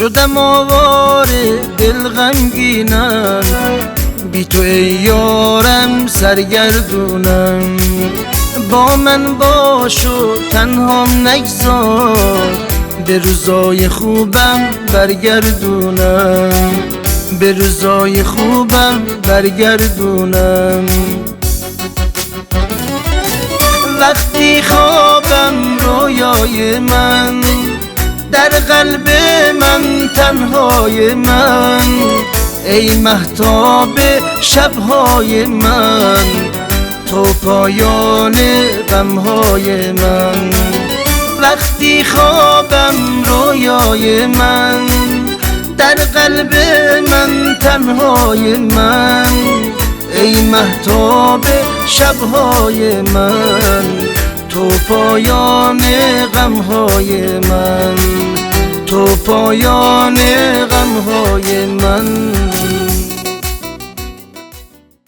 شدم آواره دل غمگینم، بی تو ای یارم سرگردونم. با من باش و تنهام نگذار، به روزای خوبم برگردونم، به روزای خوبم برگردونم. وقتی خوابم رویای من، در قلب من تنهای من، ای مهتاب شبهای من، تو پایان غمهای من. وقتی خوابم رویای من، در قلب من تنهای من، ای مهتاب شبهای من، تو پایان غمهای من، تو پایان غمهای من.